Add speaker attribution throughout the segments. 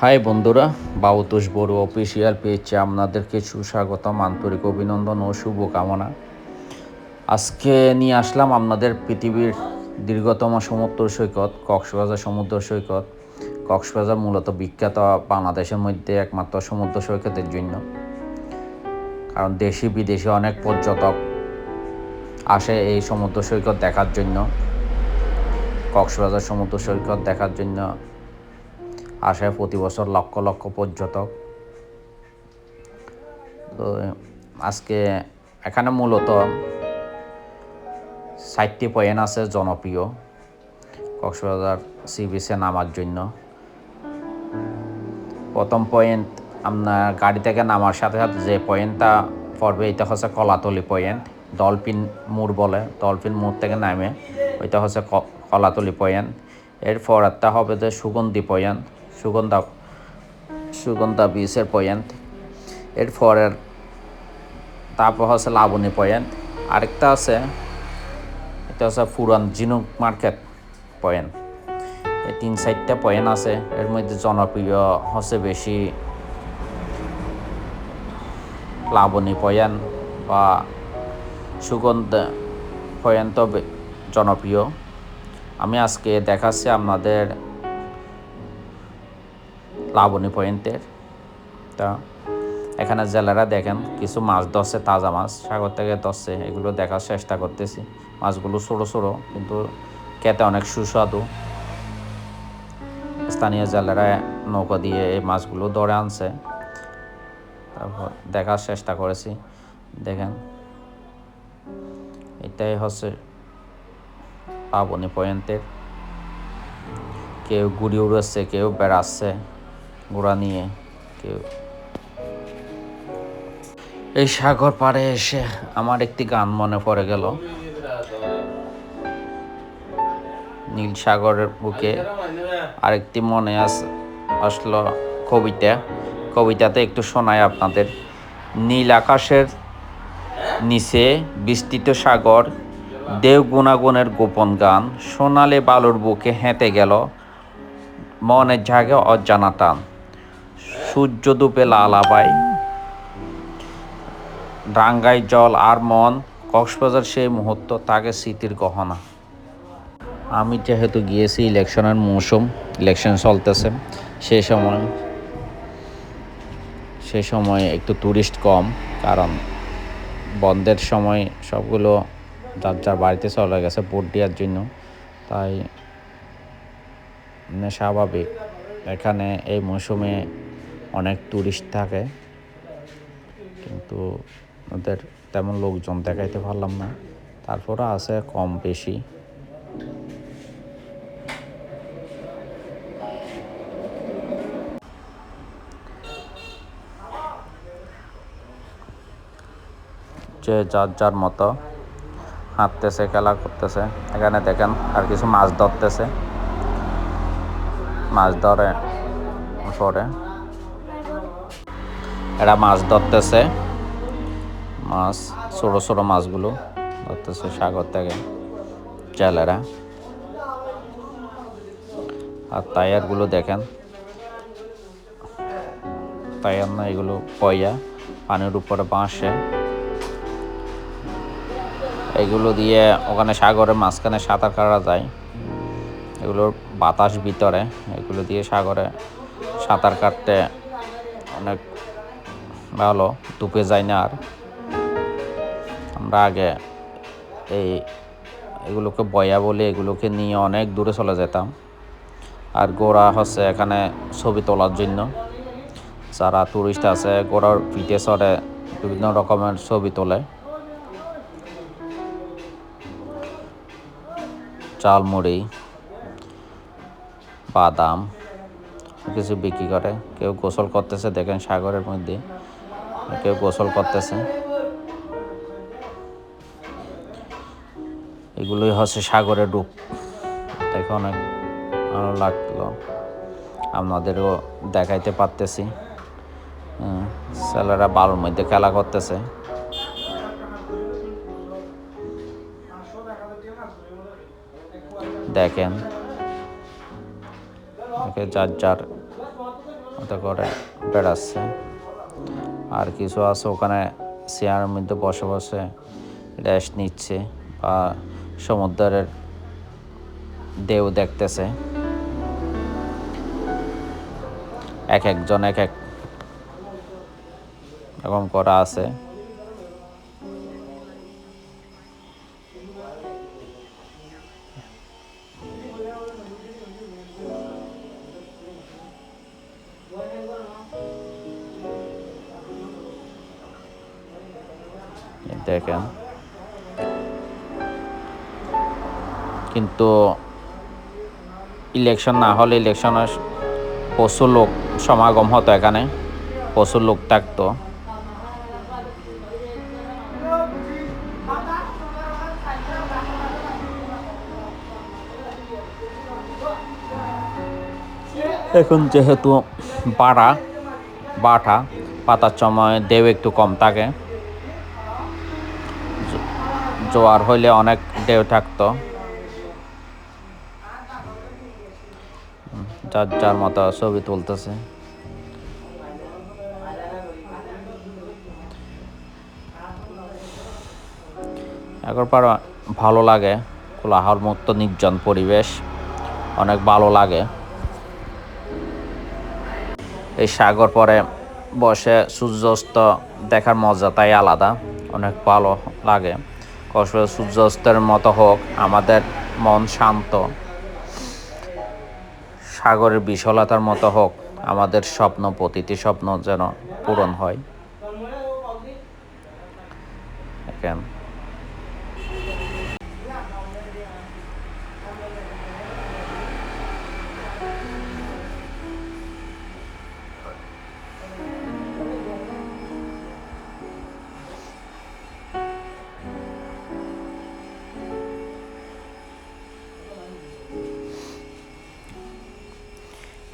Speaker 1: High বন্ধুরা, বাবুতোষ বড় official পেজে আপনাদেরকে সুস্বাগতম, আন্তরিক অভিনন্দন ও শুভকামনা। আজকে নিয়ে আসলাম আপনাদের পৃথিবীর দীর্ঘতম সমুদ্র সৈকত কক্সবাজার সমুদ্র সৈকত। কক্সবাজার মূলত বিখ্যাত বাংলাদেশের মধ্যে একমাত্র সমুদ্র সৈকতের জন্য, কারণ দেশি বিদেশি অনেক পর্যটক আসে এই সমুদ্র সৈকত দেখার জন্য। কক্সবাজার সমুদ্র সৈকত দেখার জন্য আসে প্রতি বছর লক্ষ লক্ষ পর্যটক। তো আজকে এখানে মূলত 4টি পয়েন্ট আছে জনপ্রিয় কক্সবাজার সি বিচে নামার জন্য। প্রথম পয়েন্ট, আপনার গাড়ি থেকে নামার সাথে সাথে যে পয়েন্টটা পড়বে এটা হচ্ছে কলাতলি পয়েন্ট। ডলফিন মোড় বলে, ডলফিন মোড় থেকে নামে ওইটা হচ্ছে কলাতলি পয়েন্ট। এরপর একটা হবে যে সুগন্ধি পয়েন্ট, সুগন্ধা বিচের পয়েন্ট। এরপরের তারপর হচ্ছে লাবণী পয়েন্ট। আরেকটা আছে, এটা হচ্ছে পুরান ঝিনুক মার্কেট পয়েন্ট। এই 3-4টা পয়েন্ট আছে। এর মধ্যে জনপ্রিয় হচ্ছে বেশি লাবণী পয়েন্ট বা সুগন্ধা পয়েন্ট তো জনপ্রিয়। আমি আজকে দেখাচ্ছি আপনাদের লাবণী পয়েন্টের। তা এখানে জেলেরা দেখেন কিছু মাছ ধরছে, তাজা মাছ সাগর থেকে ধরছে, এগুলো দেখার চেষ্টা করতেছি। মাছগুলো ছোটো ছোটো কিন্তু খেতে অনেক সুস্বাদু। স্থানীয় জেলেরা নৌকা দিয়ে এই মাছগুলো ধরে আনছে, তারপর দেখার চেষ্টা করেছি। দেখেন এটাই হচ্ছে লাবণী পয়েন্টের। কেউ গুড়ি উড়াচ্ছে, কেউ বেড়াচ্ছে ঘোড়া নিয়ে, কেউ। এই সাগর পাড়ে এসে আমার একটি গান মনে পড়ে গেল। নীল সাগরের বুকে আরেকটি মনে আসলো কবিতাতে একটু শোনাই আপনাদের। নীল আকাশের নিচে বিস্তৃত সাগর, দেও গুণাগুণের গোপন গান, সোনালে বালুর বুকে হেঁটে গেল মনের জাগে অজানা টান। সূর্য ডুবে লাল আভায়, ডাঙ্গায় জল আর মন, কক্সবাজার সেই মুহূর্ত তাকে স্মৃতির গহনা। আমি যেহেতু গিয়েছি ইলেকশনের মৌসুম, ইলেকশন চলতেছে, সেই সময় একটু টুরিস্ট কম, কারণ বন্ধের সময় সবগুলো যার যার বাড়িতে চলে গেছে ভোট দেওয়ার জন্য। তাই স্বাভাবিক এখানে এই মৌসুমে অনেক টুরিস্ট থাকে, কিন্তু ওদের তেমন লোকজন দেখাইতে পারলাম না। তারপরে আছে কম বেশি। যে যার যার মতো হাঁটতেছে, খেলা করতেছে। এখানে দেখেন আর কিছু মাছ ধরতেছে, মাছ ধরে পরে এরা মাছ ধরতেছে, মাছ ছোটো ছোটো মাছগুলো ধরতেছে সাগর থেকে জেলেরা। আর টায়ারগুলো দেখেন, টায়ার না, এগুলো পয়া পানির উপরে বাঁশে, এগুলো দিয়ে ওখানে সাগরের মাঝখানে সাঁতার কাটা যায়। এগুলোর বাতাস ভিতরে, এগুলো দিয়ে সাগরে সাঁতার কাটতে অনেক ভালো, ডুবে যায় না। আর আমরা আগে এগুলোকে বয়া বলে এগুলোকে নিয়ে অনেক দূরে চলে যেতাম। আর ঘোড়া হচ্ছে এখানে ছবি তোলার জন্য, যারা টুরিস্ট আছে ঘোড়ার পিঠে চড়ে বিভিন্ন রকমের ছবি তোলে। চালমুড়ি, বাদাম কিছু বিক্রি করে। কেউ গোসল করতেছে, দেখেন সাগরের মধ্যে কেউ গোসল করতেছে। এগুলোই হচ্ছে সাগরে ডুব। দেখে অনেক ভালো লাগলো, আপনাদেরও দেখাইতে পারতেছি। ছেলেরা বালুর মধ্যে খেলা করতেছে। দেখেন যার যার এটা করে বেড়াচ্ছে। আর কিছু আছে ওখানে চেয়ারের মধ্যে বসে বসে রেস্ট নিচ্ছে বা সমুদ্রের ঢেউ দেখতেছে। এক একজন এক এক রকম করা আছে। দেখেন, কিন্তু ইলেকশন না হলে ইলেকশনের প্রচুর লোক সমাগম হতো, এখানে প্রচুর লোক থাকতো। এখন যেহেতু বাটা পাতার সময় ঢেউ একটু কম থাকে, জোয়ার হইলে অনেক ঢেউ থাকতো। যার যার মতো ছবি তুলতেছে। একবার পর ভালো লাগে, কোলাহল মুক্ত নির্জন পরিবেশ, অনেক ভালো লাগে। এই সাগর পরে বসে সূর্যাস্ত দেখার মজাটাই আলাদা, অনেক ভালো লাগে। কক্সবাজার সূর্যাস্তের মতো হোক, আমাদের মন শান্ত, সাগরের বিশালতার মতো হোক, আমাদের স্বপ্ন, প্রতিটি স্বপ্ন যেন পূরণ হয়। দেখেন,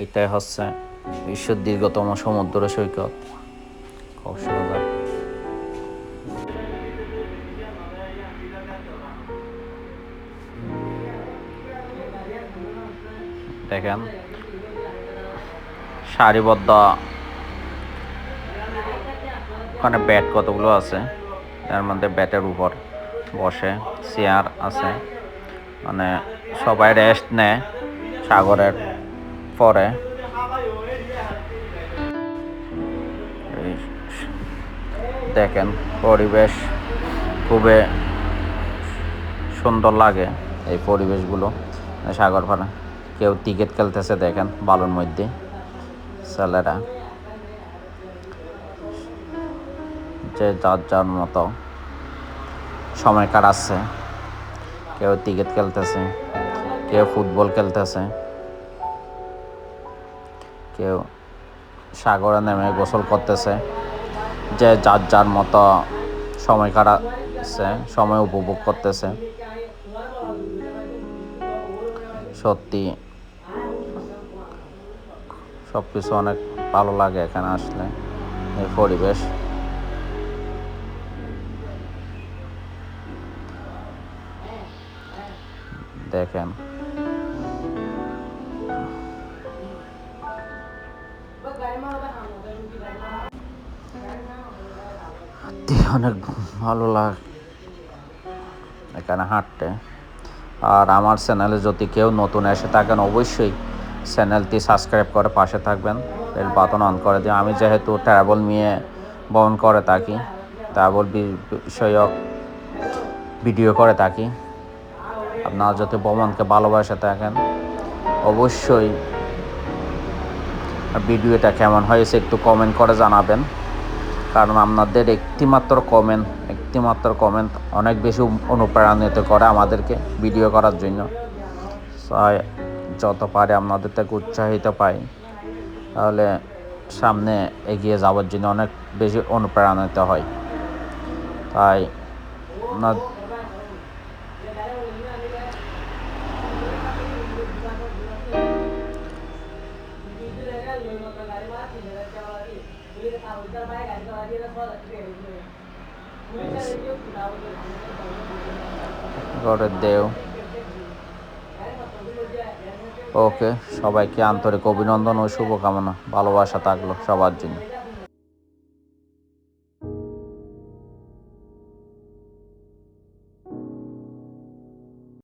Speaker 1: এটাই হচ্ছে বিশ্বের দীর্ঘতম সমুদ্র সৈকত কক্সবাজার। দেখেন, সারিবদ্ধ ওখানে ব্যাট কতগুলো আছে, তার মধ্যে ব্যাটের উপর বসে চেয়ার আছে, মানে সবাই রেস্ট নেয় সাগরের পরে। দেখেন, পরিবেশ খুবই সুন্দর লাগে এই পরিবেশগুলো। সাগর পাড়ে কেউ ক্রিকেট খেলতেছে, দেখেন বালুর মধ্যে ছেলেরা, যে যার যার মতো সময় কাটাচ্ছে। কেউ ক্রিকেট খেলতেছে, কেউ ফুটবল খেলতেছে, কেউ সাগরে নেমে গোসল করতেছে। যে যার যার মতো সময় কাটাচ্ছে, সময় উপভোগ করতেছে। সত্যি সব কিছু অনেক ভালো লাগে এখানে আসলে, এই পরিবেশ। দেখেন, অনেক ভালো লাগে এখানে হাঁটতে। আর আমার চ্যানেলে যদি কেউ নতুন এসে থাকেন, অবশ্যই চ্যানেলটি সাবস্ক্রাইব করে পাশে থাকবেন, বেল বাটন অন করে দিন। আমি যেহেতু ট্রাভেল নিয়ে ভ্রমণ করে থাকি, ট্রাভেল বিষয়ক ভিডিও করে থাকি, আপনারা যদি ভ্রমণকে ভালোবাসে থাকেন, অবশ্যই ভিডিওটা কেমন হয়েছে একটু কমেন্ট করে জানাবেন। কারণ আপনাদের একটিমাত্র কমেন্ট অনেক বেশি অনুপ্রাণিত করে আমাদেরকে ভিডিও করার জন্য। যত পারে আপনাদের থেকে উৎসাহিত পাই, তাহলে সামনে এগিয়ে যাওয়ার জন্য অনেক বেশি অনুপ্রাণিত হয়। তাই ঘরের দেও ওকে, সবাইকে আন্তরিক অভিনন্দন ও শুভকামনা, ভালোবাসা থাকলো সবার জন্য।